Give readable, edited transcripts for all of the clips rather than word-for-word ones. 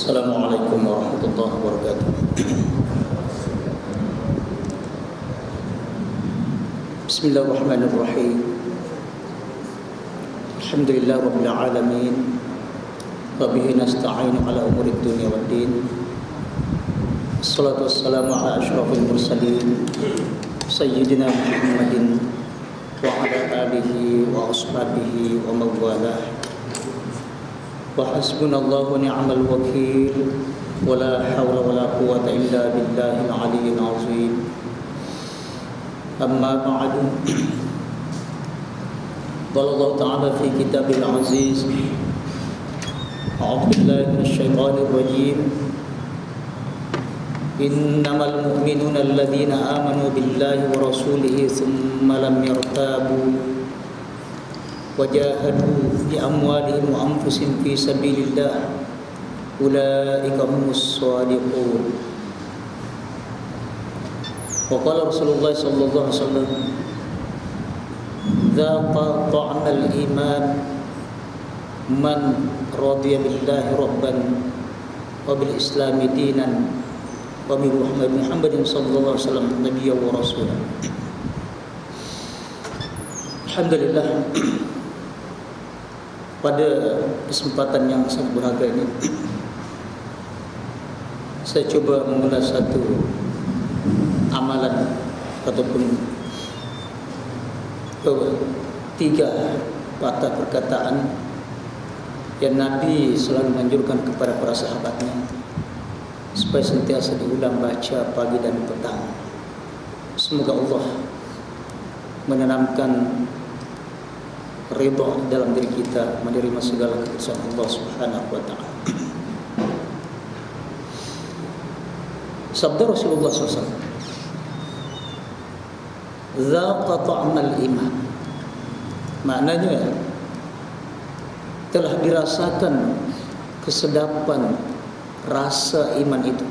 Assalamualaikum warahmatullahi wabarakatuh. Bismillahirrahmanirrahim. Alhamdulillah rabbil alamin. Wa bihi nasta'inu ala umuri dunya waddin. Assalatu wassalamu ala asyrafil mursalin sayyidina Muhammadin wa ala alihi wa ashabihi wa mawalah. Wa hasbunallahu wa ni'mal wakil. Wa la hawla wa la quwwata illa billahil aliyyil azim. Amma ba'du. Qala Allah Ta'ala fi kitabil aziz. A'udzu billahi minasy syaithanir rajim. Innamal mu'minuna alladhina amanu billahi wa rasulihi thumma lam yartabu wajahadu bi amwalihim wa anfusihim fi sabilillah ulaika humus shadiqun. Wa qala Rasulullah sallallahu alaihi wasallam dzaqa ta'mal iman man radiya billahi rabban wa bil islami dinan wa bi Muhammadin sallallahu alaihi wasallam nabiyyan wa rasulan. Alhamdulillah, pada kesempatan yang sangat berharga ini saya coba mengulas satu amalan ataupun tiga patah perkataan yang Nabi selalu menganjurkan kepada para sahabatnya supaya sentiasa diulang baca pagi dan petang. Semoga Allah menanamkan ridha dalam diri kita, menerima segala keputusan Allah Subhanahu wa taala. Sabda Rasulullah SAW, "Dzaqa ta'mal iman." Maknanya telah dirasakan kesedapan rasa iman itu.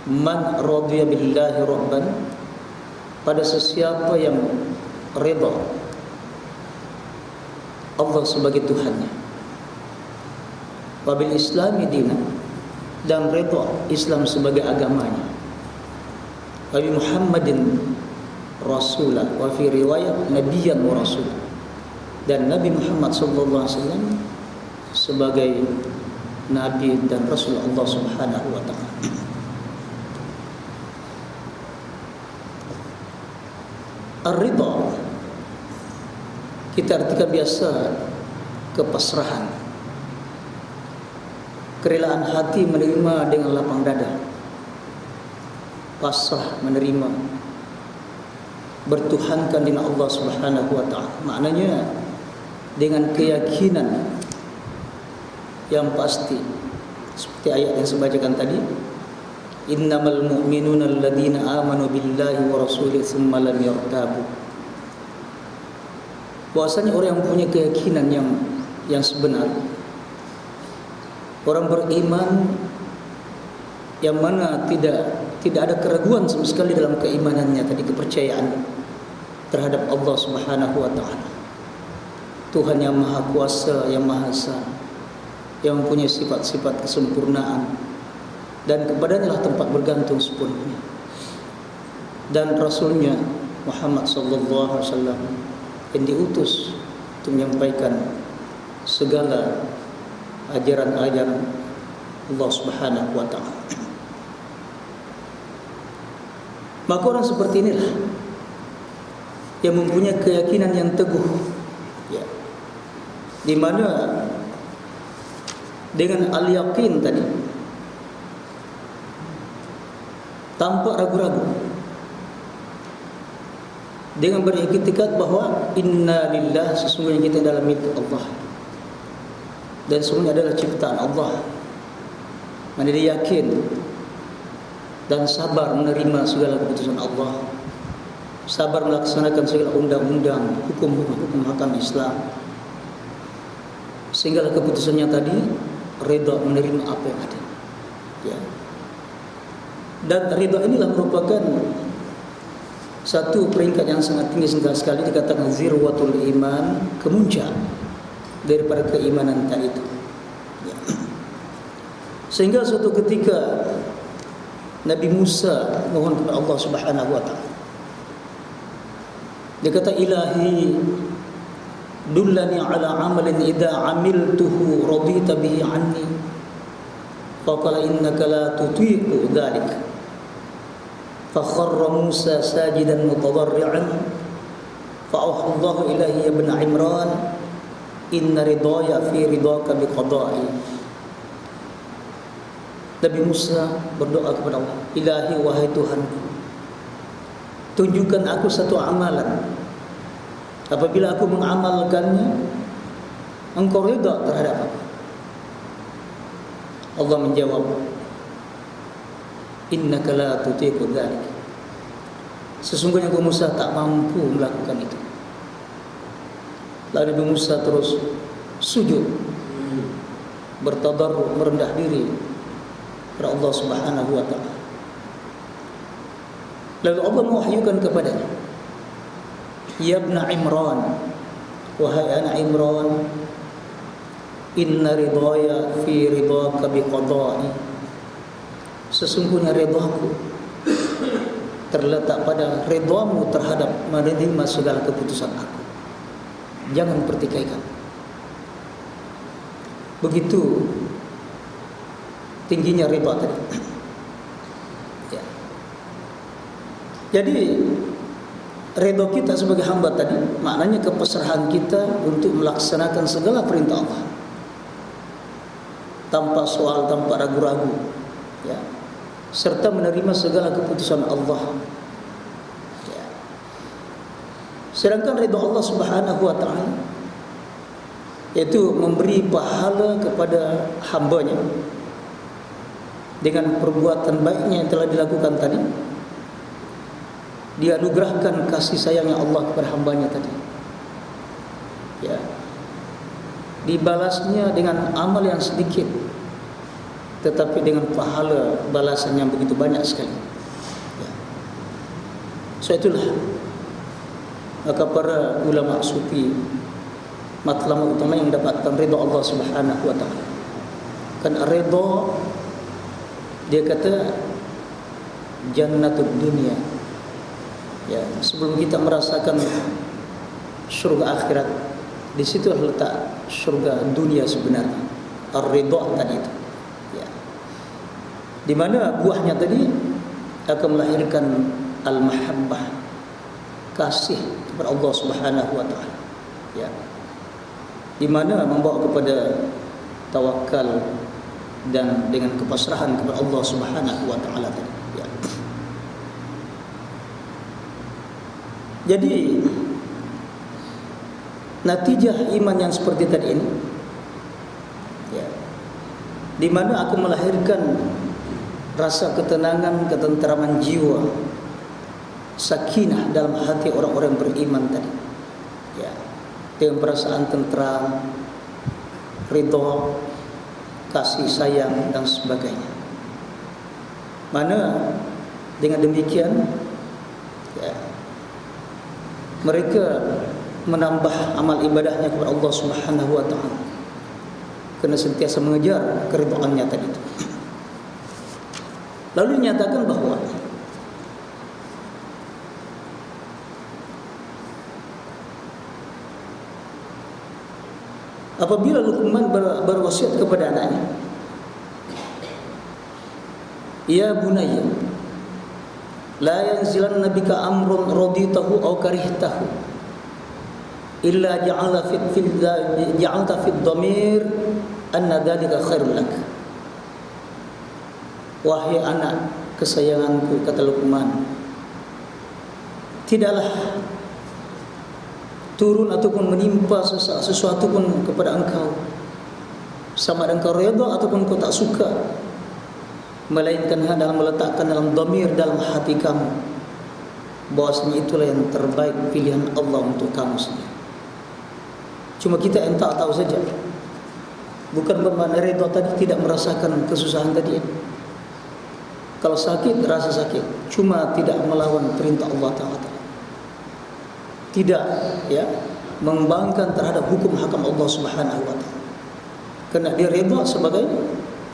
Man radiya billahi rabban, pada sesiapa yang ridha Allah sebagai Tuhannya, wabil islami dinan, dan redha Islam sebagai agamanya, wabi Muhammadin rasulah, wa fi riwayat nabiyyan wa rasul, dan Nabi Muhammad sallallahu alaihi wasallam sebagai nabi dan rasul Allah Subhanahu wa taala. Ar-ridha kita artikan biasa kepasrahan, kerelaan hati menerima dengan lapang dada, pasrah menerima, bertuhankan dengan Allah Subhanahu wa taala. Maknanya dengan keyakinan yang pasti, seperti ayat yang saya bacakan tadi, innamal mu'minuna alladhina amanu billahi wa rasulihi tsumma lam yartabu. Bahwasanya orang yang punya keyakinan yang sebenar, orang beriman yang mana tidak ada keraguan sama sekali dalam keimanannya, tadi kepercayaan terhadap Allah Subhanahu wa taala, Tuhan yang Maha Kuasa, yang Maha Esa, yang mempunyai sifat-sifat kesempurnaan, dan kepadanya lah tempat bergantung sepenuhnya, dan Rasulnya Muhammad sallallahu alaihi wasallam yang diutus untuk menyampaikan segala ajaran-ajaran Allah Subhanahu wa taala. Maka orang seperti inilah yang mempunyai keyakinan yang teguh, ya, di mana dengan al-yaqin tadi, tanpa ragu-ragu, dengan beriktikad bahwa inna lillah, sesungguhnya kita dalam milik Allah dan semuanya adalah ciptaan Allah. Mana dia yakin dan sabar menerima segala keputusan Allah, sabar melaksanakan segala undang-undang, hukum-hukum hakam Islam, sehingga keputusannya tadi ridha menerima apa yang ada, ya. Dan ridha inilah merupakan satu peringkat yang sangat tinggi sekali, dikatakan zirwatul iman, kemuncak daripada keimanan tadi itu, ya. Sehingga suatu ketika Nabi Musa mohon kepada Allah Subhanahu wa taala. Dia kata, ilahi dullani ala amalin idza amiltuhu radita bihi anni. Faqala innaka la tutiqu dzalik. Fakharra Musa sajidan mutadarri'an. Fa'auha Allahu ilaihi ya ibn Imran, inna ridaya fi ridaka biqada'i. Nabi Musa berdoa kepada Allah, ilahi wahai Tuhanku, tunjukkan aku satu amalan. Apabila aku mengamalkannya, Engkau ridha terhadap aku. Allah menjawab, innaka la tutiqu dzalik. Sesungguhnya Nabi Musa tak mampu melakukan itu. Lalu Nabi Musa terus sujud, bertadarru, merendah diri kepada Allah Subhanahu wa taala. Lalu Allah mewahyukan kepadanya, ya ibn Imran, wahai anak Imran, inna ridaya fi ridaka biqada'i. Sesungguhnya ridaku terletak pada ridamu terhadap menerima segala keputusan aku. Jangan pertikaikan. Begitu tingginya ridha tadi. Ya. Jadi ridha kita sebagai hamba tadi maknanya kepasrahan kita untuk melaksanakan segala perintah Allah tanpa soal, tanpa ragu-ragu, ya, serta menerima segala keputusan Allah. Ya. Sedangkan ridha Allah Subhanahu wa taala yaitu memberi pahala kepada hambanya dengan perbuatan baiknya yang telah dilakukan tadi. Dia anugerahkan kasih sayangnya Allah kepada hambanya tadi. Ya. Dibalasnya dengan amal yang sedikit, tetapi dengan pahala balasan yang begitu banyak sekali. Ya. So itulah maka para ulama sufi matlamat utama yang mendapatkan ridha Allah Subhanahu wa taala. Kan ridha, dia kata jannatud dunia. Ya, sebelum kita merasakan surga akhirat, di situ letak surga dunia sebenarnya. Ar-ridha tadi itu. Ya. Di mana buahnya tadi akan melahirkan al-mahabbah, kasih kepada Allah Subhanahu wa taala. Ya. Di mana membawa kepada tawakal dan dengan kepasrahan kepada Allah Subhanahu wa taala tadi. Ya. Jadi natijah iman yang seperti tadi ini, ya, di mana akan melahirkan rasa ketenangan, ketenteraman jiwa, sakinah dalam hati orang-orang beriman tadi, ya, dengan perasaan tenteram, ridha, kasih sayang dan sebagainya. Mana dengan demikian, ya, mereka menambah amal ibadahnya kepada Allah Subhanahu wa taala, kerana sentiasa mengejar keridhaannya tadi itu. Lalu dinyatakan bahawa apabila Luqman berwasiat kepada anaknya, ya bunayya la yanzilanna bika amrun raditahu aw karihtahu illa ja'alta fi dhamir anna dhalika khairul lak. Wahai anak kesayanganku, kata Luqman, tidaklah turun ataupun menimpa sesuatu pun kepada engkau, sama ada engkau redha ataupun engkau tak suka, melainkan dalam meletakkan dalam dhamir dalam hati kamu bahwasanya itulah yang terbaik pilihan Allah untuk kamu sendiri. Cuma kita yang tak tahu saja. Bukan bermakna redha tadi tidak merasakan kesusahan tadi. Kalau sakit, rasa sakit, cuma tidak melawan perintah Allah Ta'ala. Tidak, ya, membangkang terhadap hukum hakam Allah Subhanahu wa taala. Karena dia redha sebagai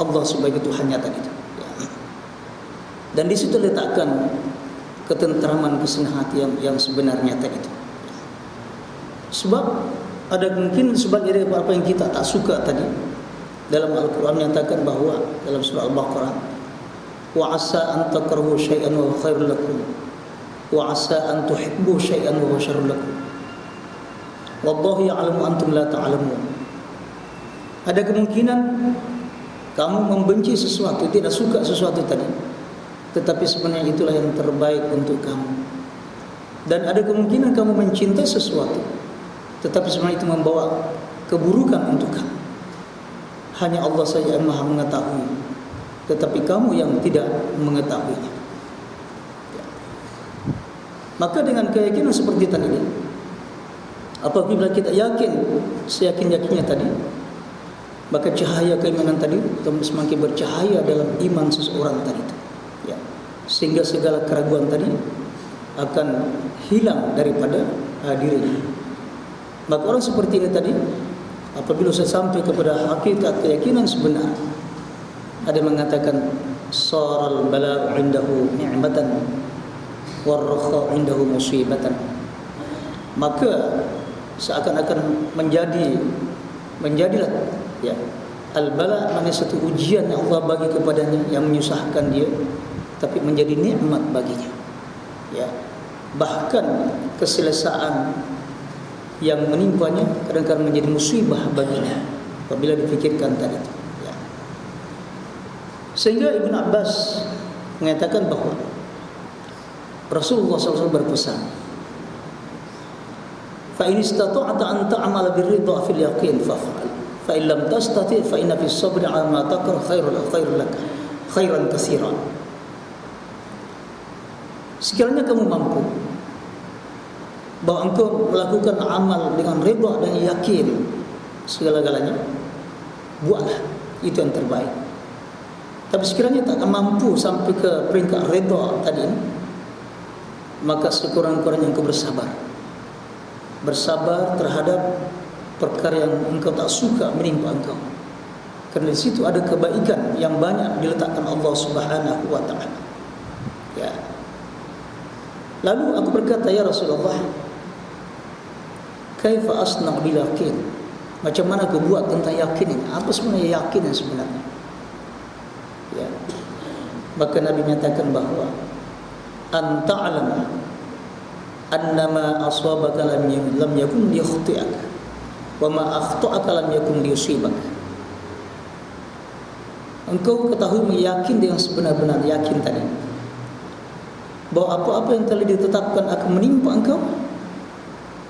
Allah sebagai Tuhannya tadi itu. Ya. Dan di situ letakkan ketentraman, kesenangan hati yang sebenarnya tadi itu. Sebab ada mungkin sebagai apa yang kita tak suka tadi. Dalam Al-Quran menyatakan bahawa dalam surah Al-Baqarah, wa asa an takrahu syai'an wa huwa khairul lakum wa asa an tuhibbu syai'an wa huwa syarrul lakum wallahu ya'lamu antum la ta'lamun. Ada kemungkinan kamu membenci sesuatu, tidak suka sesuatu tadi, tetapi sebenarnya itulah yang terbaik untuk kamu. Dan ada kemungkinan kamu mencintai sesuatu, tetapi sebenarnya itu membawa keburukan untuk kamu. Hanya Allah saja yang Maha mengetahui, tetapi kamu yang tidak mengetahuinya. Maka dengan keyakinan seperti tadi, apabila kita yakin, seyakin-yakinnya tadi, maka cahaya keimanan tadi semakin bercahaya dalam iman seseorang tadi itu. Ya. Sehingga segala keraguan tadi akan hilang daripada dirinya. Maka orang seperti ini tadi, apabila saya sampai kepada hakikat keyakinan sebenar, ada yang mengatakan saral bala'u indahu ni'matan warrakha indahu musibatan. Maka seakan-akan menjadilah ya, al-bala' maknanya satu ujian yang Allah bagi kepadanya yang menyusahkan dia, tapi menjadi nikmat baginya. Ya. Bahkan keselesaan yang menimpanya kadang-kadang menjadi musibah baginya apabila dipikirkan tadi itu. Ya. Sehingga Ibn Abbas mengatakan bahawa Rasulullah SAW berpesan, fa in istata'ta an ta'mala birridha fil yaqin faf'al, fa in lam tastati' fa inna fis sabri 'ala ma takrah khairul lak khairan katsiran. Sekiranya kamu mampu bahawa engkau melakukan amal dengan redha dan yakin segala-galanya, buatlah, itu yang terbaik. Tapi sekiranya tak mampu sampai ke peringkat redha tadi, maka sekurang-kurangnya engkau bersabar terhadap perkara yang engkau tak suka menimpa engkau, kerana di situ ada kebaikan yang banyak diletakkan Allah Subhanahu wa taala. Ya. Lalu aku berkata, ya Rasulullah, kaifa asna' bil yaqin? Macam mana aku buat tentang yakin ini? Apa sebenarnya yakin yang sebenarnya? Ya. Maka Nabi menyatakan bahawa an ta'lam annama aswabaka lam yakun liyukhti'aka wa ma akhta'aka lam yakun liyusibaka. Engkau ketahui, meyakin dengan sebenar-benar yakin tadi, bahawa apa-apa yang telah ditetapkan akan menimpa engkau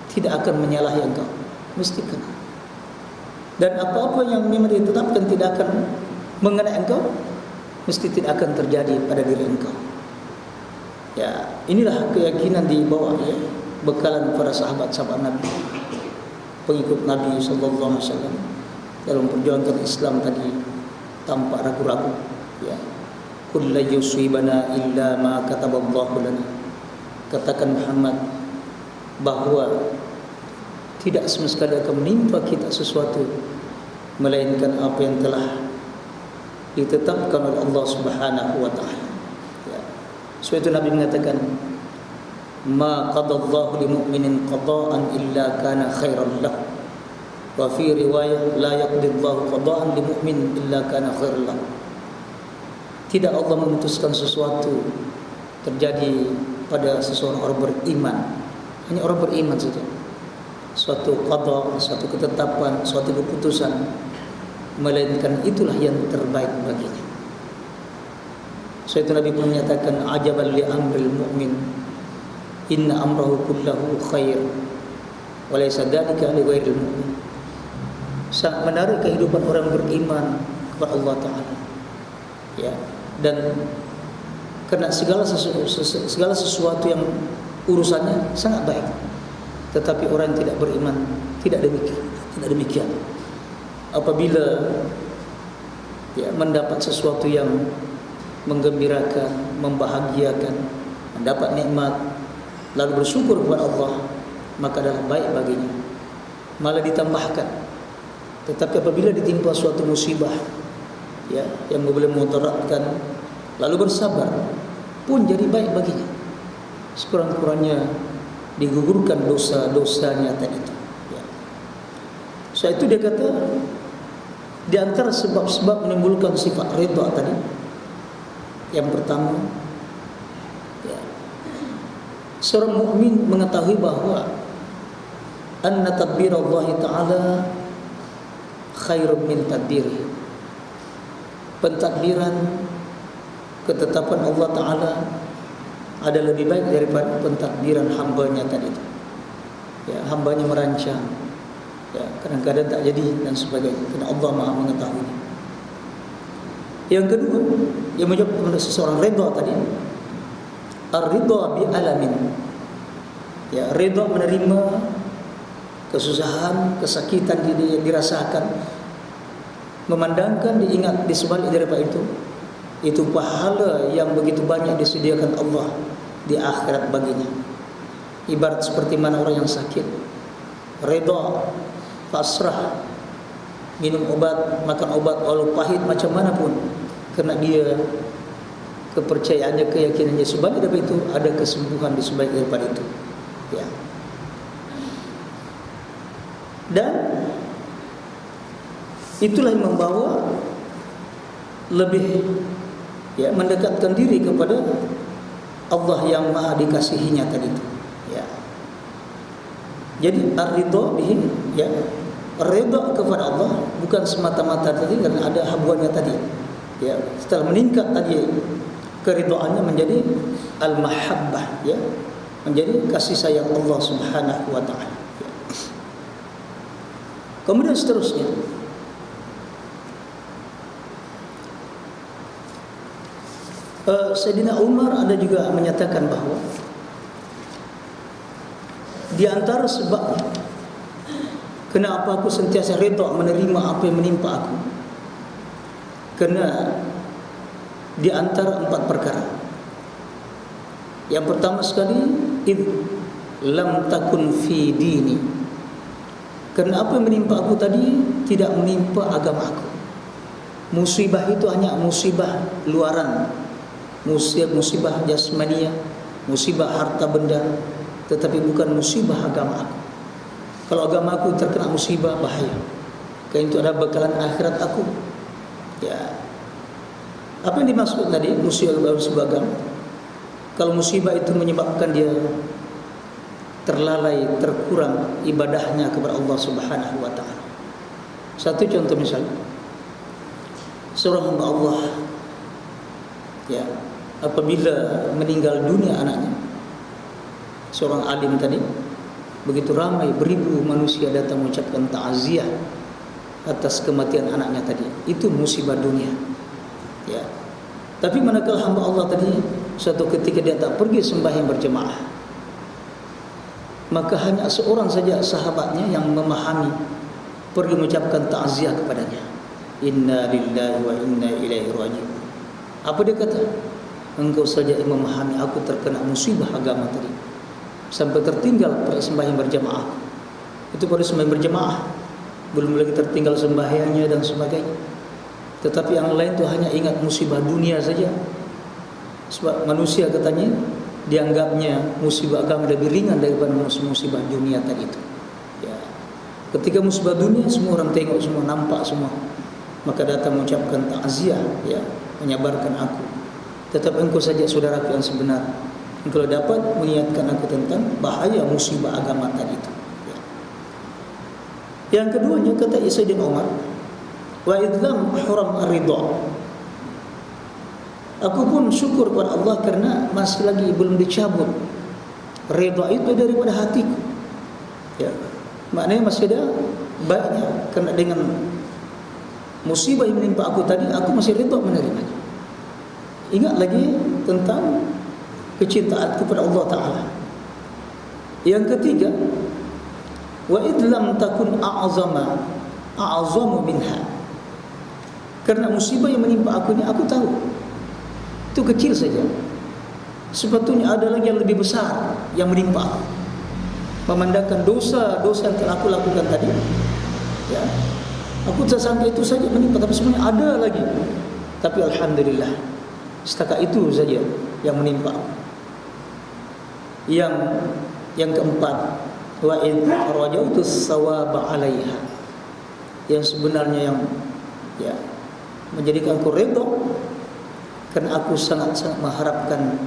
tidak akan menyalahi engkau, mesti kena. Dan apa-apa yang memang ditetapkan tidak akan mengenai engkau, mesti tidak akan terjadi pada diri engkau. Ya, inilah keyakinan dibawa ya, bekalan para sahabat-sahabat Nabi, pengikut Nabi sallallahu alaihi wasallam dalam perjuangan Islam tadi, tanpa ragu-ragu. Ya, kullu yusibana illa ma kataballahu lana. Katakan Muhammad bahawa tidak sama sekali akan menimpa kita sesuatu melainkan apa yang telah ditetapkan oleh Allah Subhanahu wa taala. Ya. Sebab itu Nabi mengatakan, ma qadallahu lil mu'minin qada'an illa kana khairan lahu. Wa fi riwayah la yaqdillahu qada'an lil mu'min illa kana khairan lahu. Tidak Allah memutuskan sesuatu terjadi pada seseorang orang beriman, hanya orang beriman saja, suatu qada, suatu ketetapan, suatu keputusan, melainkan itulah yang terbaik baginya. Sebab itu Nabi pun menyatakan, ajaban li amril mu'min, inna amrahu kullahu khair wa laysa dzalika li ghairil mu'min. Sangat menarik kehidupan orang beriman kepada Allah Ta'ala. Ya, dan karena segala sesuatu yang urusannya sangat baik, tetapi orang yang tidak beriman tidak demikian. Apabila ya, mendapat sesuatu yang menggembirakan, membahagiakan, mendapat nikmat, lalu bersyukur kepada Allah, maka adalah baik baginya, malah ditambahkan. Tetapi apabila ditimpa suatu musibah, ya, yang boleh memudaratkan, lalu bersabar pun jadi baik baginya. Sekurang-kurangnya digugurkan dosa-dosanya tadi itu. Ya. Setelah itu dia kata, di antara sebab-sebab menimbulkan sifat ridha tadi, yang pertama, ya, seorang mukmin mengetahui bahawa anna tadbir Allah Ta'ala khairun min tadbirih. Pentadbiran, ketetapan Allah Ta'ala ada lebih baik daripada pentadbiran hambanya tadi itu. Ya, hambanya merancang, ya, kadang-kadang tak jadi dan sebagainya, kerana Allah Maha mengetahui. Yang kedua, yang menjawab kepada seseorang redha tadi, ar-ridha bi alamin. Ya, redha menerima kesusahan, kesakitan yang dirasakan, memandangkan, diingat di sebalik daripada itu pahala yang begitu banyak disediakan Allah di akhirat baginya. Ibarat seperti mana orang yang sakit, redha, pasrah, minum obat, makan obat walau pahit macam mana pun, kerana dia kepercayaannya, keyakinannya sebalik daripada itu ada kesembuhan di sebalik daripada itu. Ya. Dan itulah yang membawa lebih, ya, mendekatkan diri kepada Allah yang Maha dikasihinya tadi itu. Ya. Jadi ar-ridha bihi, ya, redha kepada Allah bukan semata-mata tadi kerana ada habuannya tadi. Ya, setelah meningkat tadi keridhaannya menjadi al-mahabbah, ya, menjadi kasih sayang Allah Subhanahu wa taala. Ya. Kemudian seterusnya, Sayyidina Umar ada juga menyatakan bahawa di antara sebab kenapa aku sentiasa redha menerima apa yang menimpa aku, kerana di antara 4 perkara. Yang pertama sekali, id lam takun fi dini, kerana apa yang menimpa aku tadi tidak menimpa agama aku. Musibah itu hanya musibah luaran, musibah jasmania, musibah harta benda, tetapi bukan musibah agama aku. Kalau agama aku terkena musibah, bahaya, kerana itu ada bekalan akhirat aku. Ya. Apa yang dimaksud tadi musibah agama? Kalau musibah itu menyebabkan dia terlalai, terkurang ibadahnya kepada Allah Subhanahu wa taala. Satu contoh misalnya, seorang hamba Allah, ya, apabila meninggal dunia anaknya, seorang alim tadi, begitu ramai, beribu manusia datang mengucapkan ta'ziah atas kematian anaknya tadi. Itu musibah dunia. Ya. Tapi manakala hamba Allah tadi suatu ketika dia tak pergi sembahyang berjemaah, maka hanya seorang saja sahabatnya yang memahami, pergi mengucapkan ta'ziah kepadanya. Inna lillahi wa inna ilaihi raji'un. Apa dia kata? Engkau saja yang memahami aku terkena musibah agama tadi, sampai tertinggal sembahyang berjemaah. Itu baru sembahyang berjemaah, belum lagi tertinggal sembahyangnya dan sebagainya. Tetapi yang lain itu hanya ingat musibah dunia saja. Sebab manusia katanya dianggapnya musibah agama lebih ringan daripada musibah dunia tadi itu. Ya. Ketika musibah dunia semua orang tengok, semua nampak semua, maka datang mengucapkan takziah, ya, menyabarkan aku. Tetapi engkau saja saudaraku yang sebenar, engkau dapat mengingatkan aku tentang bahaya musibah agama tadi itu. Ya. Yang keduanya kata Sayyidina Umar, wa idlam huram ar-ridha. Aku pun syukur kepada Allah kerana masih lagi belum dicabut redha itu daripada hatiku. Ya. Maknanya masih ada baiknya, kerana dengan musibah yang menimpa aku tadi, aku masih redha menerimanya. Ingat lagi tentang kecintaan kepada Allah Ta'ala. Yang ketiga, wa idlam takun a'azamu minha. Kerana musibah yang menimpa aku ni, aku tahu itu kecil saja, sepatutnya ada lagi yang lebih besar yang menimpa aku. Memandangkan dosa-dosa yang telah aku lakukan tadi, ya, Aku tak sangka itu saja menimpa, tapi sebenarnya ada lagi. Tapi alhamdulillah, setakat itu saja yang menimpa. Yang keempat, wa id rajautu sawaba 'alaiha. Yang sebenarnya yang menjadikan aku redha, karena aku sangat-sangat mengharapkan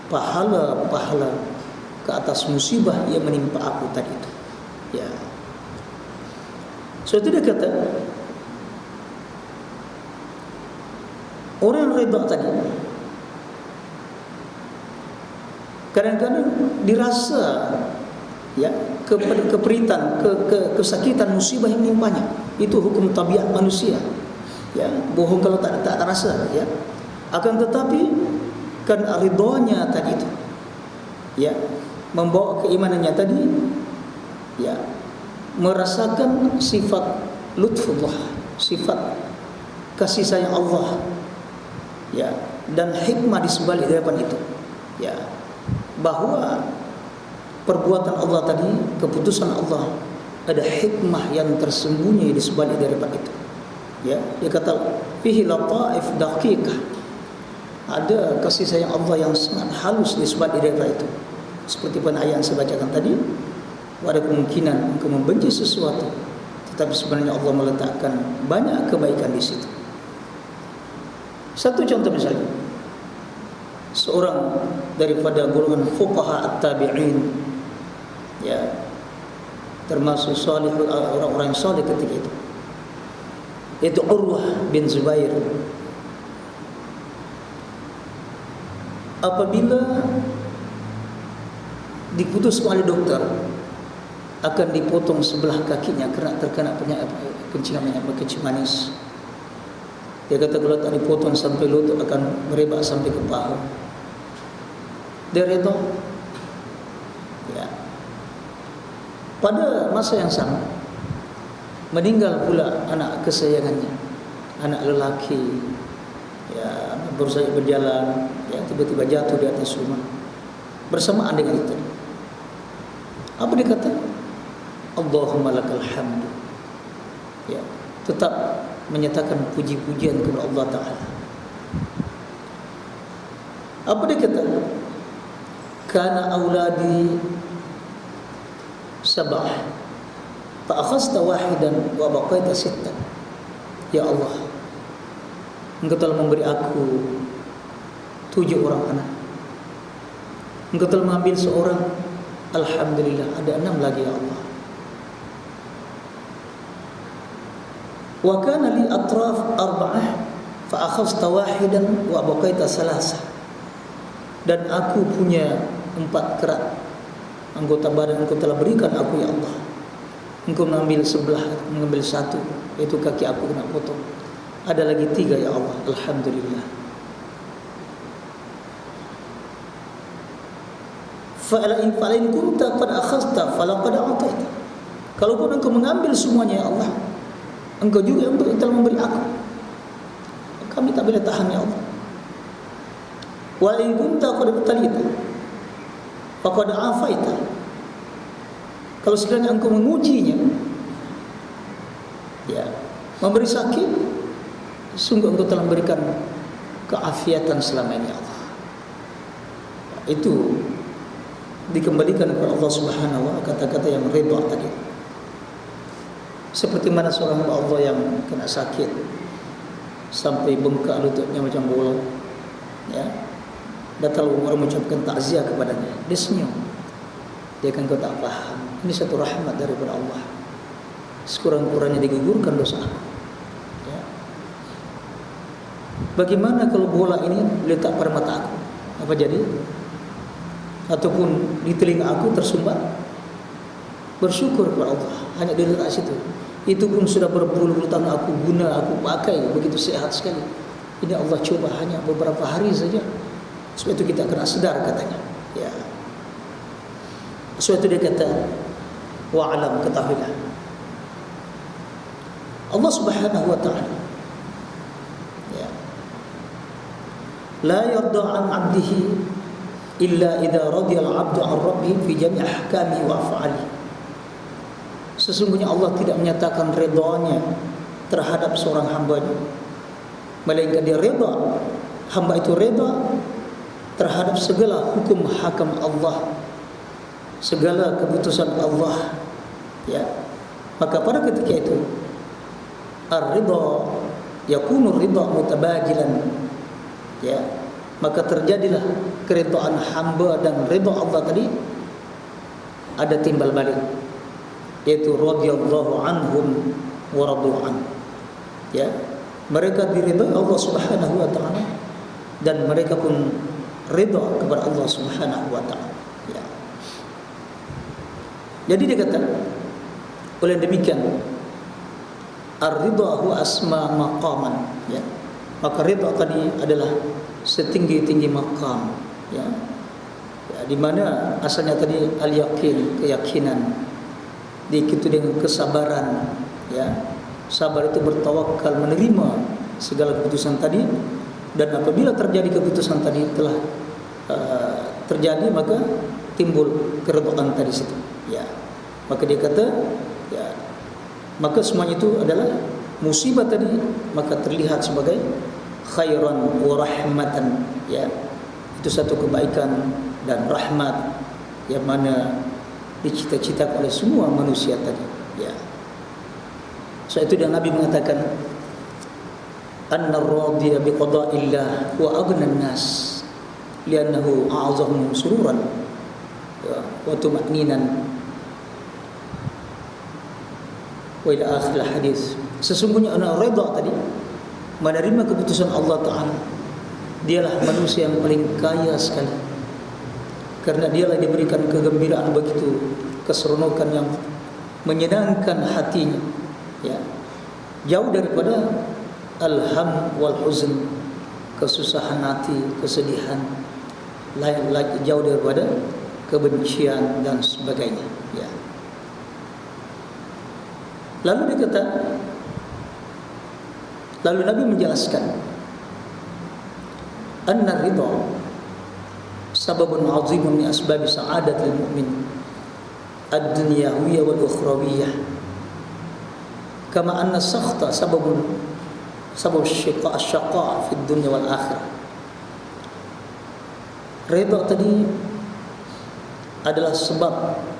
pahala-pahala ke atas musibah yang menimpa aku tadi itu. Ya. Suatu dia kata, orang yang redha tadi kadang-kadang dirasa keperitan, kesakitan musibah yang menimpanya. Itu hukum tabiat manusia. Ya, bohong kalau tak rasa, ya. Akan tetapi kan ridhonya tadi itu, ya, membawa keimanannya tadi, ya, merasakan sifat lutfullah, sifat kasih sayang Allah, ya, dan hikmah di sebalik daripada itu, ya, bahwa perbuatan Allah tadi, keputusan Allah, ada hikmah yang tersembunyi di sebalik daripada itu. Ya, dia kata fihi lataif daqiqah, ada kasih sayang Allah yang sangat halus di sebalik daripada itu. Seperti pada ayat yang saya bacakan tadi, ada kemungkinan engkau membenci sesuatu, tetapi sebenarnya Allah meletakkan banyak kebaikan di situ. Satu contoh misalnya, seorang daripada golongan fuqaha at-tabi'in, ya, termasuk salih, orang-orang yang salih ketika itu, yaitu Urwah bin Zubair. Apabila diputus oleh dokter akan dipotong sebelah kakinya kerana terkena penyakit kencing manis, dia kata kalau tak dipotong sampai lutut akan merebak sampai ke paha. Dia redha. Ya. Pada masa yang sama meninggal pula anak kesayangannya, anak lelaki, ya, baru saja berjalan, ya, tiba-tiba jatuh di atas rumah. Bersamaan dengan itu, apa dia kata? Allahumma lakal hamdu. Ya, tetap menyatakan puji-pujian kepada Allah Ta'ala. Apa dia kata? Kana auladi sab'ah fa'akhasta wahidan wa baqaita sittan. Ya Allah, Engkau telah memberi aku 7 orang anak. Engkau telah mengambil seorang, alhamdulillah ada 6 lagi ya Allah. Wa kana li atraf arba'ah fa akhadhta wahidan wa baqaita salasah. Dan aku punya 4 kerat anggota badan Engkau telah berikan aku ya Allah. Engkau mengambil sebelah, mengambil 1, yaitu kaki aku kena potong. Ada lagi 3 ya Allah, alhamdulillah. Fa'in kunta qad akhadhta falaqad a'taita. Kalau pun Engkau mengambil semuanya ya Allah, Engkau juga yang telah memberi aku. Kami tak boleh tahan ya Allah. Wa in kunta qad ibtalita faqad afaita. Kalau sekiranya Engkau mengujinya, ya, memberi sakit, sungguh Engkau telah memberikan keafiatan selama ini Allah. Itu dikembalikan kepada Allah Subhanahu wa ta'ala, kata-kata yang redha tadi. Seperti mana seorang hamba Allah yang kena sakit sampai bengkak lututnya macam bola, ya, datang orang mengucapkan takziah kepadanya, dia senyum. Dia kan kau tak faham, ini satu rahmat daripada Allah. Sekurang-kurangnya digugurkan dosa aku. Ya. Bagaimana kalau bola ini letak pada mata aku? Apa jadi? Ataupun di telinga aku tersumbat? Bersyukur kepada Allah, hanya diletak situ. Itu pun sudah berpuluh-puluh tahun aku guna, aku pakai, begitu sehat sekali. Ini Allah coba hanya beberapa hari saja. Sebab itu kita kena sedar katanya. Ya. Sebab itu dia kata, wa'alam, ketahuilah, Allah Subhanahu wa ta'ala, ya, la yarda an 'abdihi illa idza radiya al-'abdu 'an rabbih fi jami' ahkamihi wa af'alihi. Sesungguhnya Allah tidak menyatakan redanya terhadap seorang hambanya, melainkan dia reda, hamba itu reda terhadap segala hukum hakam Allah, segala keputusan Allah, ya. Maka pada ketika itu ar-ridha yakunu ridha mutabadilan, ya, maka terjadilah keridhaan hamba dan ridha Allah tadi ada timbal balik, yaitu radhiyallahu anhum wa radu an, ya, mereka diridhai Allah Subhanahu wa taala dan mereka pun ridha kepada Allah Subhanahu wa taala, ya. Jadi dikatakan oleh demikian ar-ridha huwa asma maqaman, ya. Maka ridha tadi adalah setinggi-tinggi maqam, ya. Ya, di mana asalnya tadi al-yaqin, keyakinan, diikuti dengan kesabaran, ya. Sabar itu bertawakal, menerima segala keputusan tadi, dan apabila terjadi keputusan tadi telah terjadi, maka timbul keridhaan tadi situ, ya. Maka dia kata, ya, maka semuanya itu adalah musibah tadi, maka terlihat sebagai khairan wa rahmatan, ya. Itu satu kebaikan dan rahmat yang mana dicita-citakan oleh semua manusia tadi, ya. So itu dan Nabi mengatakan anna ar-radiya bi qada'illah wa aghna an-nas li'annahu a'zamu sururan, ya, wa tuma'ninan wa ila akhir hadis. Sesungguhnya anak redha tadi menerima keputusan Allah Ta'ala, dialah manusia yang paling kaya sekali, karena dialah diberikan kegembiraan begitu, keseronokan yang menyenangkan hatinya, ya, jauh daripada alham wal huzn, kesusahan hati, kesedihan, jauh daripada kebencian dan sebagainya, ya. Lalu dikata, lalu Nabi menjelaskan anna ridha sababun azimun min asbab sa'adatil mu'min ad-dunyawiyah wal ukhrawiyah, kama anna sakhta sabab syaqa fi dunya wal akhirah. Ridha tadi adalah sebab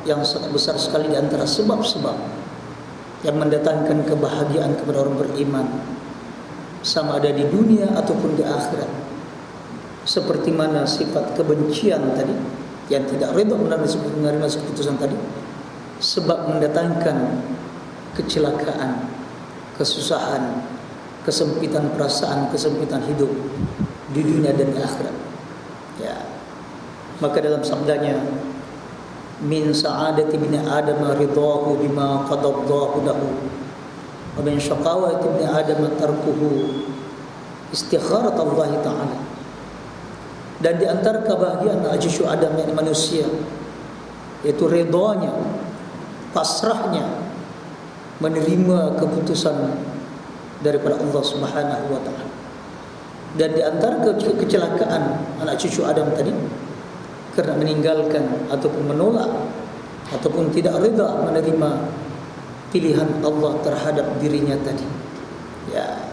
yang sangat besar sekali di antara sebab-sebab yang mendatangkan kebahagiaan kepada orang beriman, sama ada di dunia ataupun di akhirat. Seperti mana sifat kebencian tadi, yang tidak ridha menerima keputusan tadi, sebab mendatangkan kecelakaan, kesusahan, kesempitan perasaan, kesempitan hidup di dunia dan di akhirat, ya. Maka dalam sabdanya, min sa'adati ibni adam ridahu bima qadallahu lahu wa min syaqawati ibni adam tarkuhu istikharat Allah Ta'ala. Dan di antara kebahagiaan ajishu Adam, yakni manusia, yaitu redanya, pasrahnya menerima keputusan daripada Allah Subhanahu wa Ta'ala. Dan di antara kecelakaan anak cucu Adam tadi karena meninggalkan ataupun menolak ataupun tidak reda menerima pilihan Allah terhadap dirinya tadi, ya.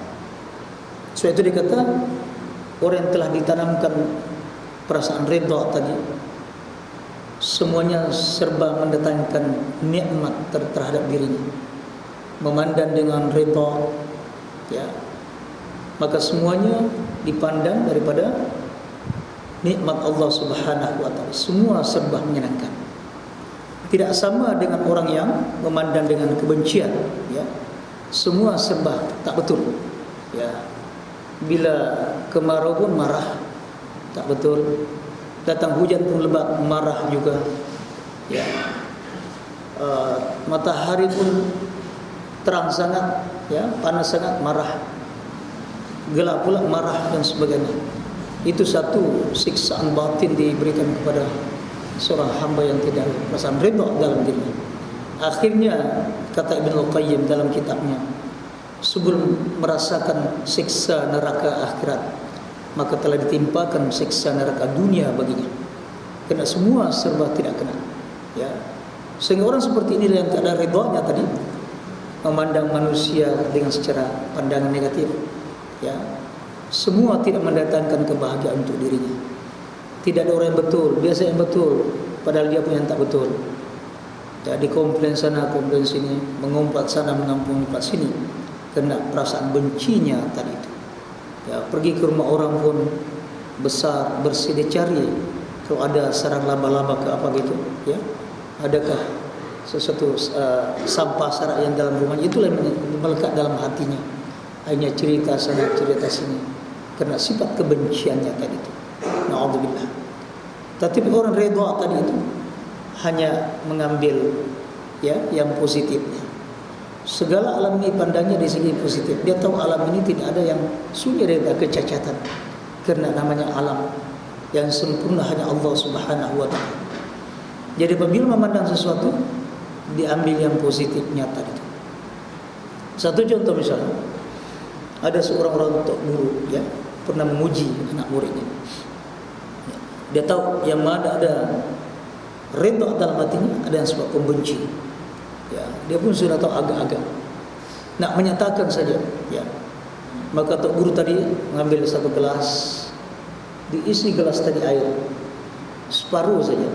So itu dikata orang yang telah ditanamkan perasaan reda tadi, semuanya serba mendatangkan nikmat terhadap dirinya, memandang dengan reda, ya. Maka semuanya dipandang daripada nikmat Allah Subhanahu wa Ta'ala, semua serba menyenangkan. Tidak sama dengan orang yang memandang dengan kebencian, ya. Semua serba tak betul, ya. Bila kemarau pun marah, tak betul. Datang hujan pun lebat, marah juga, ya. Matahari pun terang sangat, ya, panas sangat, marah. Gelap pula marah dan sebagainya. Itu satu siksaan batin diberikan kepada seorang hamba yang tidak perasaan ridha dalam dirinya. Akhirnya kata Ibnu Qayyim dalam kitabnya, sebelum merasakan siksa neraka akhirat, maka telah ditimpakan siksa neraka dunia baginya. Karena semua serba tidak kena, ya. Sehingga orang seperti inilah yang tak ada ridhanya tadi, memandang manusia dengan secara pandangan negatif, ya, semua tidak mendatangkan kebahagiaan untuk dirinya. Tidak ada orang yang betul, biasa yang betul, padahal dia pun yang tak betul. Jadi komplain sana, komplain sini, mengumpat sana, mengumpat sini, kena perasaan bencinya tadi itu. Ya, pergi ke rumah orang pun besar, bersih, dia cari kalau ada sarang laba-laba ke apa gitu, ya, adakah sesuatu sampah sarang yang dalam rumahnya, itulah yang melekat dalam hatinya. Hanya cerita sana, cerita sini, karena sifat kebenciannya tadi itu. Na'udzubillah. Tapi orang redha tadi itu hanya mengambil, ya, yang positifnya. Segala alam ini pandangnya dari segi positif. Dia tahu alam ini tidak ada yang sunyi dari kecacatan, karena namanya alam yang sempurna hanya Allah Subhanahu wa taala. Jadi apabila memandang sesuatu, diambil yang positifnya tadi. Satu contoh misalnya, ada seorang orang tua guru, ya, pernah menguji anak muridnya. Dia tahu yang mana ada redha dalam hatinya, ada yang sebab pembenci. Ya, dia pun sudah tahu agak-agak nak menyatakan saja, ya. Maka tok guru tadi mengambil satu gelas, diisi gelas tadi air separuh saja.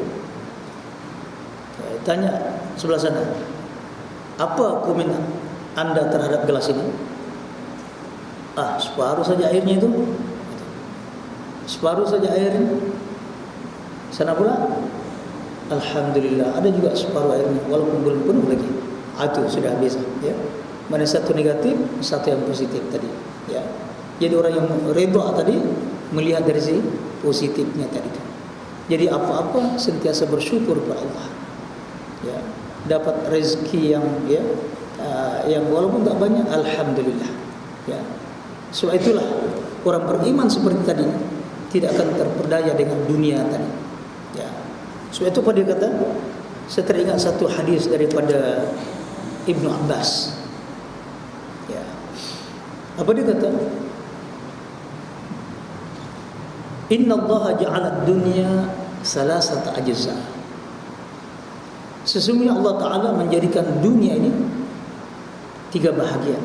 Ya, tanya sebelah sana, apa komen anda terhadap gelas ini? Ah, separuh saja airnya itu. Separuh saja airnya. Sana pula, alhamdulillah, ada juga separuh airnya, walaupun belum penuh lagi. Itu sudah biasa, ya. Mana satu negatif, satu yang positif tadi, ya. Jadi orang yang redha tadi melihat dari sisi positifnya tadi. Jadi apa-apa sentiasa bersyukur kepada Allah, ya. Dapat rezeki yang, ya, yang walaupun tak banyak, alhamdulillah, ya. Sebab itulah orang beriman seperti tadi tidak akan terperdaya dengan dunia tadi, ya. Sebab itu pada kata, saya teringat satu hadis daripada Ibnu Abbas, ya. Apa dia kata? Inna Allah ja'ala dunya salasata ajza. Sesungguhnya Allah Ta'ala menjadikan dunia ini 3 bahagian.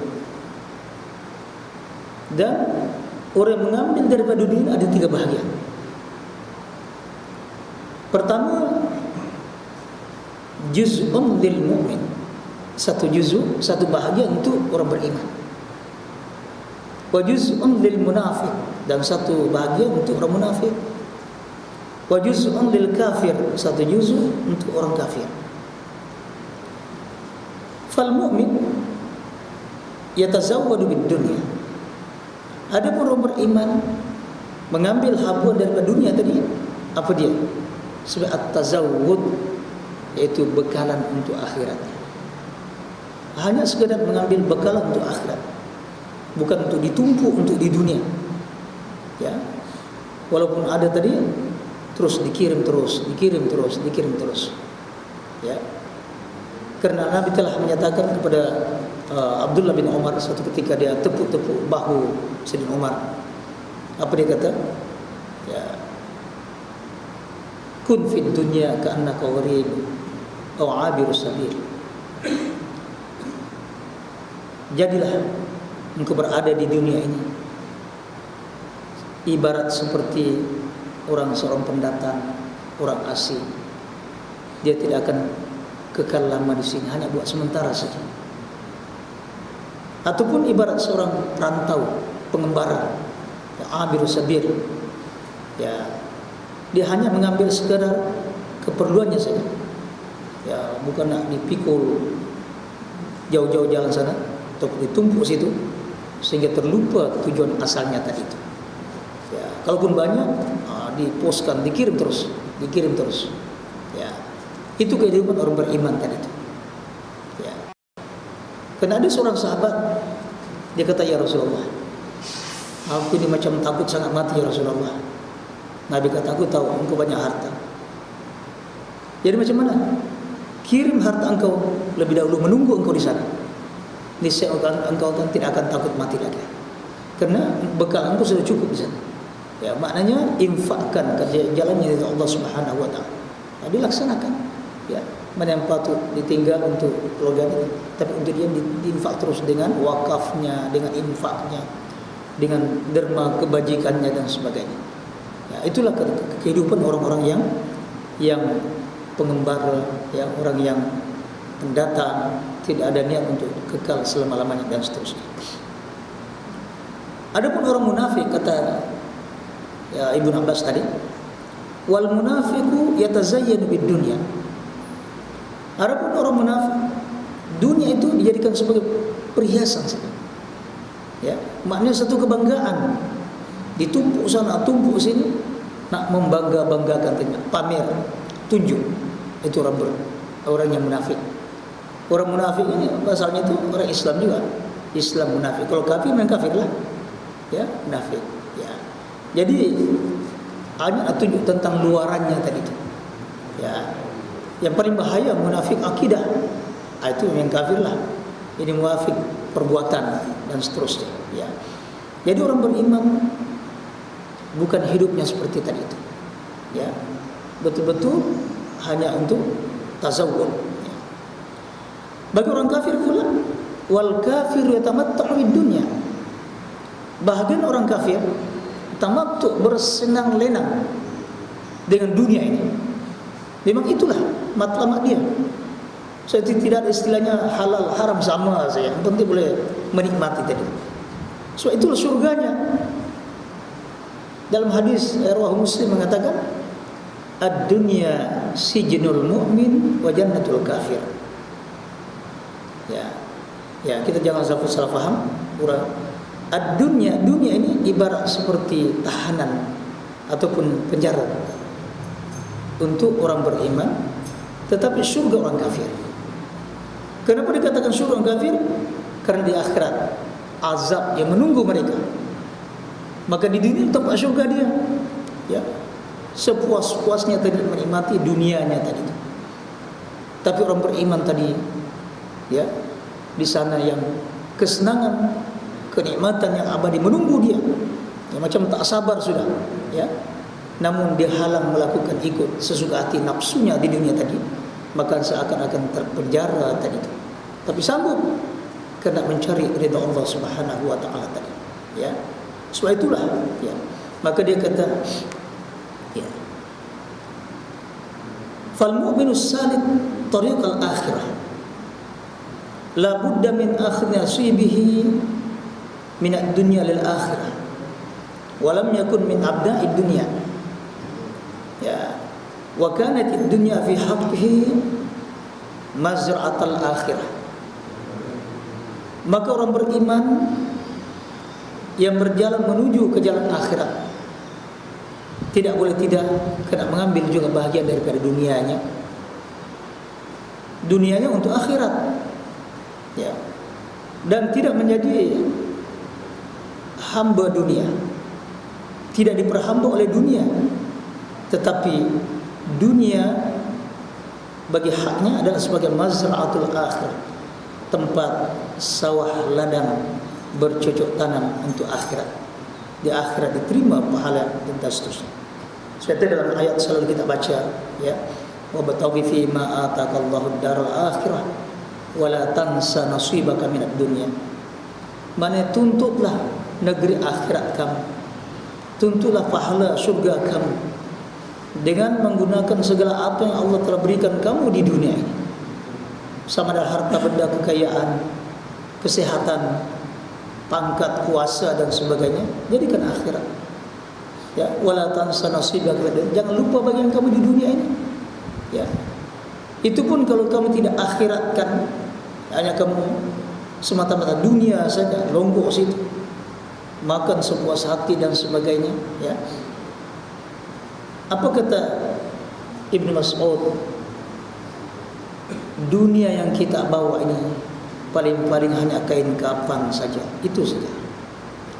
Dan orang yang mengambil daripada dunia ada 3 bahagian. Pertama, juz'un lil mu'min. Satu juz'u, satu bahagian untuk orang beriman. Wa juz'un lil munafiq, dan satu bahagian untuk orang munafik. Wa juz'un lil kafir, satu juz'u untuk orang kafir. Fal mu'min yatazawwadu bid dunya. Adapun orang beriman mengambil habuan daripada dunia tadi, apa dia? Sebab at-tazawwud, yaitu bekalan untuk akhiratnya. Hanya sekadar mengambil bekalan untuk akhirat, bukan untuk ditumpuk untuk di dunia, ya. Walaupun ada tadi, terus dikirim terus, ya. Karena Nabi telah menyatakan kepada Abdullah bin Umar suatu ketika dia tepuk-tepuk bahu Sayyidina Umar. Apa dia kata? Ya, kun fid dunya ka'annaka gharib aw 'abirus sabil. Jadilah engkau berada di dunia ini ibarat seperti seorang pendatang, orang asing. Dia tidak akan kekal lama di sini, hanya buat sementara saja. Ataupun ibarat seorang perantau, pengembara, ya, abirus sabil, ya, dia hanya mengambil sekadar keperluannya saja, ya, bukan nak dipikul jauh-jauh jalan sana atau ditumpuk situ sehingga terlupa tujuan asalnya tadi itu. Ya, kalaupun banyak, diposkan, dikirim terus. Ya, itu kehidupan orang beriman tadi itu. Ya. Karena ada seorang sahabat, dia kata, ya Rasulullah, aku ini macam takut sangat mati ya Rasulullah. Nabi kata, aku tahu engkau banyak harta. Jadi macam mana? Kirim harta engkau lebih dahulu, menunggu engkau di sana. Niscaya engkau tidak akan takut mati lagi. Karena bekal engkau sudah cukup di sana. Ya, maknanya infakkan ke jalannya Allah Subhanahu wa taala. Dilaksanakan, ya. mana yang patut ditinggal untuk keluarga ini, tapi untuk dia diinfak terus dengan wakafnya, dengan infaknya, dengan derma kebajikannya dan sebagainya. Ya, itulah kehidupan orang-orang yang pengembara, ya, orang yang pendatang, tidak ada niat untuk kekal selama-lamanya dan seterusnya. Adapun orang munafik, kata ya Ibnu Abbas tadi, wal munafiqu yatazayyanu bid dunya. Adapun orang munafik, dunia itu dijadikan sebagai perhiasan saja. Ya, maknanya satu kebanggaan, ditumpuk sana, tumpuk sini, nak membangga-banggakan, pamer, tunjuk. Itu orang yang munafik. Orang munafik ini asalnya itu orang Islam juga. Islam munafik. Kalau kafir memang kafir lah. Ya, munafik. Ya. Jadi hanya tunjuk tentang luarannya tadi itu. Ya. Yang paling bahaya munafik akidah. Itu memang kafir lah. Ini munafik perbuatan dan seterusnya. Ya. Jadi orang beriman bukan hidupnya seperti tadi itu. Ya. Betul-betul hanya untuk tazawwud. Ya. Bagi orang kafir pula, wal kafiru yatamatta'u bid dunya. Bahagian orang kafir tamattu, bersenang-lenang dengan dunia ini. Memang itulah matlamat dia. Saya tidak ada istilahnya halal haram sama saja. Yang penting boleh menikmati tadi. So itulah surganya. Dalam hadis riwayat Muslim mengatakan, ad-dunya sijnul mu'min wa jannatul kafir. Ya. Ya, kita jangan salah faham. Dunia ini ibarat seperti tahanan ataupun penjara untuk orang beriman, tetapi surga orang kafir. Kenapa dikatakan surga orang kafir? Karena di akhirat azab yang menunggu mereka. Maka di dunia tempat surga dia, ya, sepuas-puasnya tadi menikmati dunianya tadi. Tapi orang beriman tadi, ya, di sana yang kesenangan, kenikmatan yang abadi menunggu dia. Ya, macam tak sabar sudah, ya. Namun dia halang melakukan ikut sesuka hati nafsunya di dunia tadi, maka seakan-akan terpenjara tadi itu. Tapi sanggup karena mencari ridha Allah Subhanahu wa taala tadi. Ya. Sebab itulah, ya. Maka dia kata, ya. Fal mu'minu salid tariqal akhirah. La budda min akhir nasibihi min ad-dunya lil akhirah. Wa lam yakun min abda'id dunya. Ya, wa kanat ad-dunya fi haqqihi mazra'atal akhirah. Maka orang beriman yang berjalan menuju ke jalan akhirat tidak boleh tidak kena mengambil juga bahagian daripada dunianya. Dunianya untuk akhirat. Ya. Dan tidak menjadi hamba dunia. Tidak diperhamba oleh dunia. Tetapi dunia bagi haknya adalah sebagai mazra'atul akhir, tempat sawah ladang bercocok tanam untuk akhirat. Di akhirat diterima pahala dan seterusnya. Seperti dalam ayat selalu kita baca, ya, wa bataghi fi ma ataqallahu ad-daral akhirah wa la tansa nasibaka minad dunya. Mana tuntutlah negeri akhirat kamu, tuntutlah pahala surga kamu dengan menggunakan segala apa yang Allah telah berikan kamu di dunia ini, sama ada harta benda, kekayaan, kesehatan, pangkat, kuasa dan sebagainya. Jadikan akhirat. Ya, wala tansa nasibaka, jangan lupa bagian kamu di dunia ini. Ya. Itu pun kalau kamu tidak akhiratkan, hanya kamu semata-mata dunia saja, longgok situ, makan sepuas hati dan sebagainya, ya. Apa kata Ibnu Mas'ud? Dunia yang kita bawa ini paling-paling hanya kain kapan saja. Itu saja.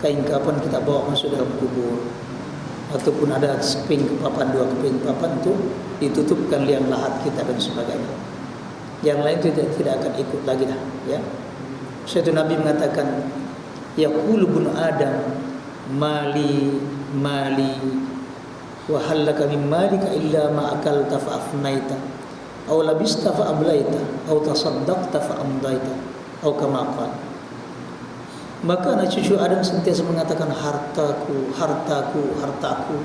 Kain kapan kita bawa masuk dalam kubur, ataupun ada keping papan, dua keping papan itu ditutupkan liang lahat kita dan sebagainya. Yang lain itu tidak akan ikut lagi dah, ya. Suatu Nabi mengatakan, yaqulu ibnu Adam mali mali wa halaka min malika illa ma akalta fa afnaita aw labista fa ablaita aw tasaddaqta fa amdaita aw kama qala. Maka anak cucu Adam sentiasa mengatakan hartaku, hartaku, hartaku.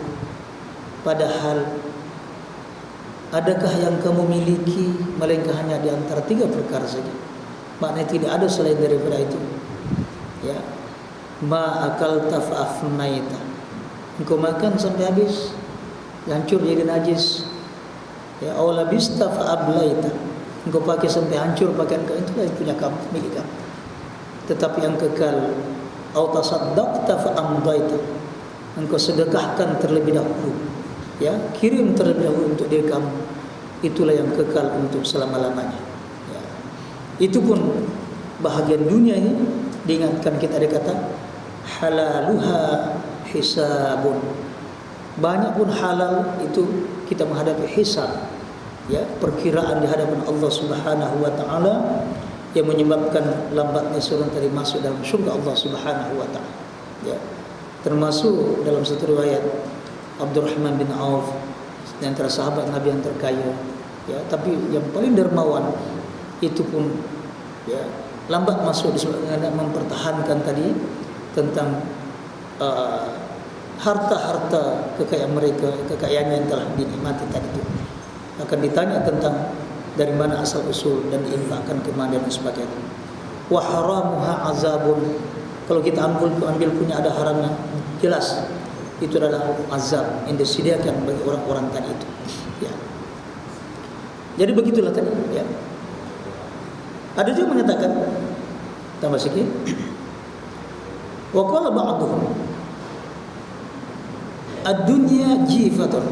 Padahal adakah yang kamu miliki melainkan hanya di antara 3 perkara saja. Maknanya tidak ada selain daripada itu. Ya. Ma akalta fa afnaita. Engkau makan sampai habis, hancur jadi najis. Ya, aw labista fa ablaita. Engkau pakai sampai hancur pakaian kau, itulah yang punya kamu, milik kamu. Tetapi yang kekal, aw tasaddaqta fa amdaita. Engkau sedekahkan terlebih dahulu. Ya, kirim terlebih dahulu untuk diri kamu. Itulah yang kekal untuk selama-lamanya. Ya. Itu pun bahagian dunia ini diingatkan kita, ada kata halaluha hisabun. Banyak pun halal itu kita menghadapi hisab, ya, perkiraan di hadapan Allah Subhanahu wa taala yang menyebabkan lambatnya seorang tadi masuk dalam syurga Allah Subhanahu wa taala. Ya. Termasuk dalam satu riwayat Abdurrahman bin Auf, di antara sahabat Nabi yang terkaya, ya, tapi yang paling dermawan, itu pun ya lambat masuk disebabkan mempertahankan tadi tentang harta-harta kekayaan mereka, kekayaan yang telah dinikmati tadi itu. Akan ditanya tentang dari mana asal usul dan diinfakkan ke mana dan sebagainya. Wa haramuha azabun. Kalau kita ambil punya ada haramnya, jelas itu adalah azab yang disediakan bagi orang-orang tadi itu. Ya. Jadi begitulah tadi. Ya. Ada juga mengatakan, tambah sikit. Wa qala ba'dhum ad-dunya jifatun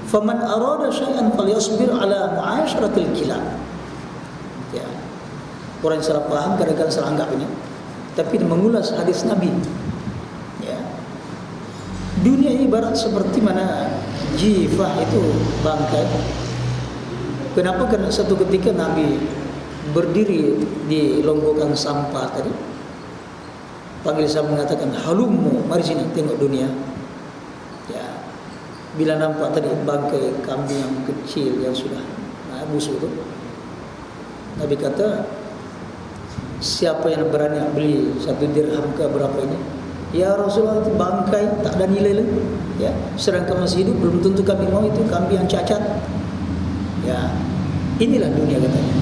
faman arada syai'an falyasbir ala mu'asyaratil kilab. Ya. Orang yang salah paham kadang-kadang salah anggap ini, tapi mengulas hadis Nabi. Ya. Dunia ini ibarat seperti mana jifah itu bangkai. Kenapa? Karena satu ketika Nabi berdiri di longgokan sampah tadi, panggil saya mengatakan, halummu, mari sini tengok dunia. Ya, bila nampak tadi bangkai kambing yang kecil yang sudah busuk itu, Nabi kata, siapa yang berani beli 1 dirham ke berapa ini? Ya Rasulullah, itu bangkai tak ada nilai lagi. Ya, sedangkan masih hidup belum tentu kami mau itu kambing yang cacat. Ya, inilah dunia katanya.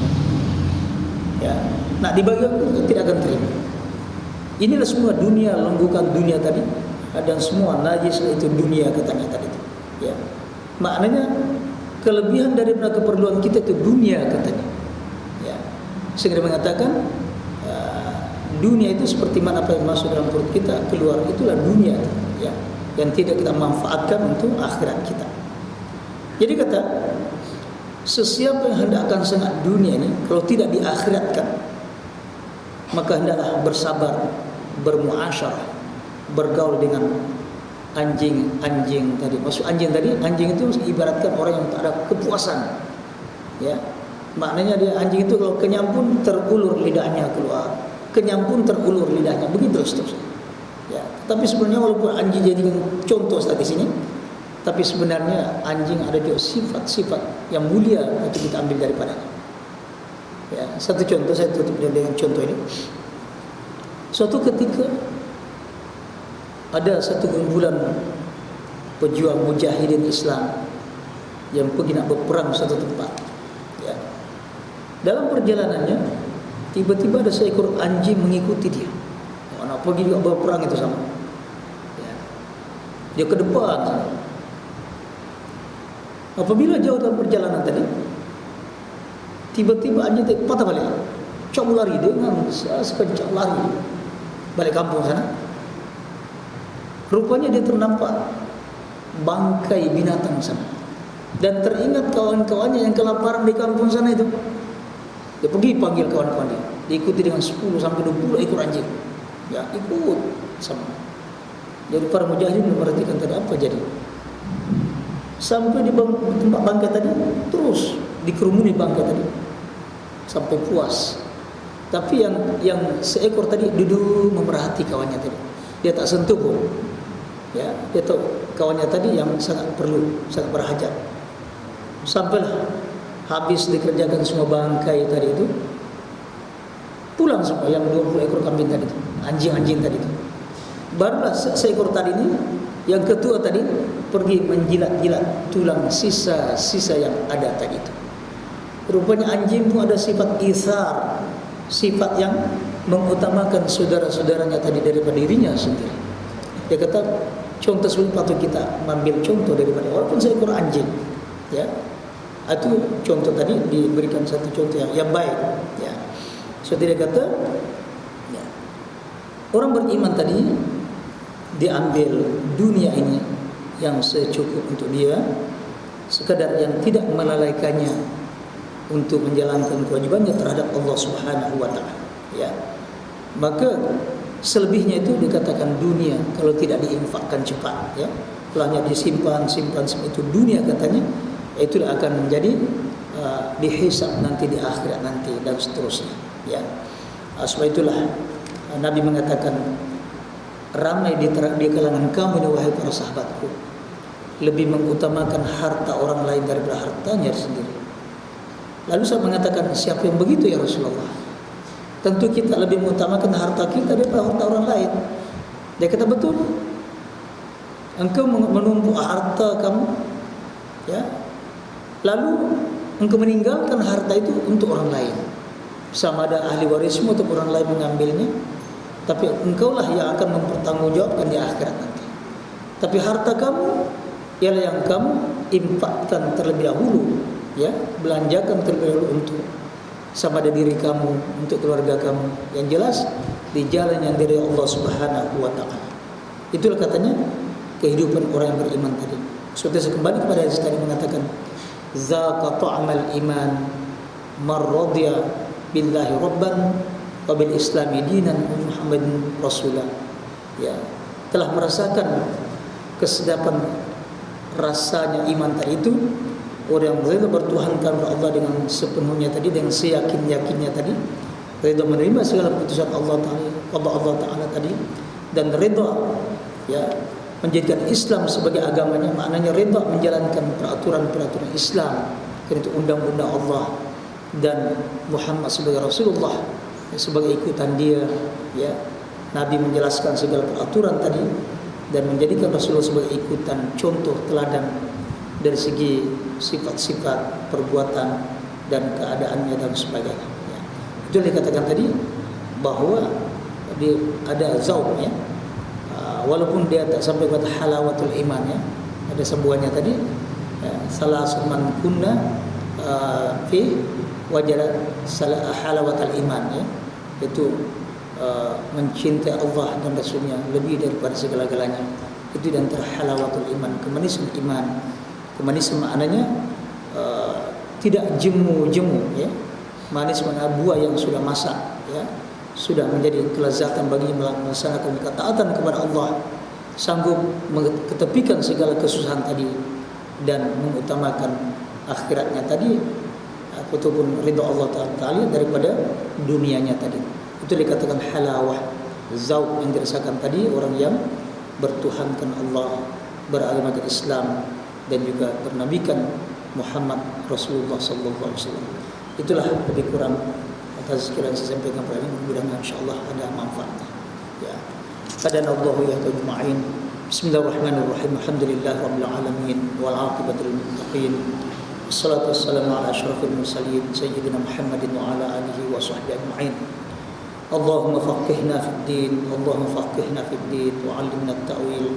Ya, nak dibagi aku tidak akan terima. Inilah semua dunia, lenggukan dunia tadi, dan semua najis itu dunia katanya tadi itu. Ya, maknanya kelebihan daripada keperluan kita itu dunia katanya. Ya, sehingga mengatakan dunia itu seperti mana apa yang masuk dalam perut kita keluar, itulah dunia. Ya, yang tidak kita manfaatkan untuk akhirat kita. Jadi kata, sesiapa yang hendakkan sangat dunia ini, kalau tidak diakhiratkan, maka hendaklah bersabar, bermuasyarah, bergaul dengan anjing-anjing tadi. Maksud anjing tadi, anjing itu ibaratkan orang yang tak ada kepuasan. Ya, maknanya dia anjing itu kalau kenyang pun terulur lidahnya keluar, kenyang pun terulur lidahnya, begitu seterusnya. Ya, tapi sebenarnya walaupun anjing jadi contoh saat di sini, tapi sebenarnya anjing ada juga sifat-sifat yang mulia untuk kita ambil daripadanya. Ya, satu contoh saya tutup dengan contoh ini. Suatu ketika ada satu kumpulan pejuang mujahidin Islam yang pergi nak berperang di satu tempat. Ya. Dalam perjalanannya tiba-tiba ada seekor anjing mengikuti dia. Nak pergi juga berperang itu sama. Ya. Dia ke depan. Apabila jauh dalam perjalanan tadi, tiba-tiba anjing tadi patah balik, cabut lari dengan sekencang lari balik kampung sana. Rupanya dia ternampak bangkai binatang sana, dan teringat kawan-kawannya yang kelaparan di kampung sana itu. Dia pergi panggil kawan-kawan dia, diikuti dengan 10 sampai 20 ekor anjing. Ya, ikut sama. Jadi para mujahidin memperhatikan tadi apa jadi. Sampai di tempat bangkai tadi, terus dikerumuni bangkai tadi sampai puas. Tapi yang seekor tadi duduk memerhati kawannya tadi. Dia tak sentuh pun. Ya, dia tahu kawannya tadi yang sangat perlu, sangat berhajat. Sampailah habis dikerjakan semua bangkai tadi itu, pulang semua yang 20 ekor kambing tadi itu, anjing-anjing tadi itu. Barulah seekor tadi ini, yang ketua tadi pergi menjilat-jilat tulang sisa-sisa yang ada tadi itu. Rupanya anjing pun ada sifat ithar, sifat yang mengutamakan saudara-saudaranya tadi daripada dirinya sendiri. Dia kata, contoh sebenarnya patut kita mengambil contoh daripada walaupun seekor anjing, ya. Itu contoh tadi diberikan satu contoh yang baik, ya. So dia kata, ya, orang beriman tadi diambil dunia ini yang secukup untuk dia, sekadar yang tidak melalaikannya untuk menjalankan kewajibannya terhadap Allah Subhanahu wa taala, ya. Maka selebihnya itu dikatakan dunia kalau tidak diinfakkan cepat, ya. Kalau hanya disimpan itu dunia katanya, itu akan menjadi dihisab nanti di akhirat nanti dan seterusnya, ya. Sebab itulah Nabi mengatakan, ramai di kalangan kamu ini wahai para sahabatku lebih mengutamakan harta orang lain daripada hartanya sendiri. Lalu saya mengatakan, siapa yang begitu ya Rasulullah? Tentu kita lebih mengutamakan harta kita daripada harta orang lain. Dia kata, betul. Engkau menumpuk harta kamu, ya, lalu engkau meninggalkan harta itu untuk orang lain, sama ada ahli warismu atau orang lain mengambilnya, tapi engkaulah yang akan mempertanggungjawabkan di akhirat nanti. Tapi harta kamu ialah yang kamu infakkan terlebih dahulu, ya, belanjakan terlebih dahulu untuk sama ada diri kamu, untuk keluarga kamu, yang jelas di jalan yang dari Allah Subhanahu wa taala. Itulah katanya kehidupan orang yang beriman tadi. Sudah saya kembali kepada hadis tadi mengatakan, zaqa ta'mal iman man radiya billahi rabban wa bil islami dinan wa muhammadin rasulah. Ya, telah merasakan kesedapan rasanya iman tadi itu orang yang bertuhankan kepada Allah dengan sepenuhnya tadi, dengan seyakin-yakinnya tadi, reda menerima segala keputusan Allah Taala tadi, dan reda, ya, menjadikan Islam sebagai agamanya. Maknanya reda menjalankan peraturan-peraturan Islam, yaitu undang-undang Allah dan Muhammad sebagai Rasulullah, sebagai ikutan dia, ya. Nabi menjelaskan segala peraturan tadi dan menjadikan Rasulullah sebagai ikutan, contoh teladan dari segi sifat-sifat, perbuatan dan keadaannya dan sebagainya, ya. Itu dikatakan tadi bahwa ada zauq, ya. Walaupun dia tak sampai kepada halawatul iman, ya. Ada sebuahnya tadi, ya, salah man kunna fi wajara halawatul iman, ya. Itu mencintai Allah dan Rasulnya lebih daripada segala-galanya. Itu di antara halawatul iman, kemanisan iman. Kemanisan maknanya tidak jemu-jemu, ya. Manis makna buah yang sudah masak, ya, sudah menjadi kelezatan bagi melaksanakan ketaatan kepada Allah, sanggup mengetepikan segala kesusahan tadi dan mengutamakan akhiratnya tadi, ataupun ridha Allah Taala daripada dunianya tadi. Itu dikatakan halawah, zauq yang dirasakan tadi orang yang bertuhankan Allah, beragamakan Islam dan juga bernabikan Muhammad Rasulullah sallallahu alaihi wasallam. Itulah lebih kurang atas sekiranya saya sampaikan pada ini, mudah-mudahan insyaallah ada manfaatnya, ya. Qadanallahu ya ajma'in. Bismillahirrahmanirrahim. Alhamdulillahirabbil alamin wal 'aqibatul muttaqin. Wassalatu wassalamu ala asyrafil mursalin sayyidina Muhammadin wa ala alihi wa sahbihi ajma'in. Allahumma faqihna fid din, Allahumma faqihna fid din wa 'allimna at-ta'wil.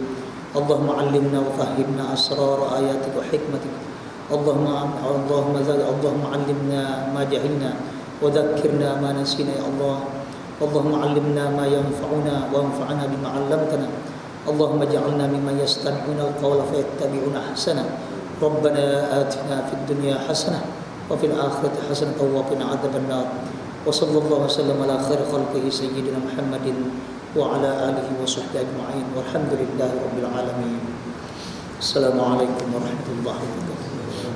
Allahumma 'allimna wa fahhimna asrar ayatik wa hikmatik. Allahumma 'allimna ma jahilna wa dhakkirna ma nasina ya Allah. Allahumma 'allimna ma yanfa'una wa anfa'na bima 'allamtana. Allahumma ij'alna mimman yastami'una al-qawla fayattabi'una ahsana. Rabbana atina fid dunya hasanah wa fil akhirati hasanah wa qina 'adzaban nar. Wa sallallahu wasallam ala khairi khalqihi sayyidina Muhammadin wa ala alihi wa sahbihi ajma'in. Walhamdulillahi rabbil alamin. Assalamualaikum warahmatullahi wabarakatuh.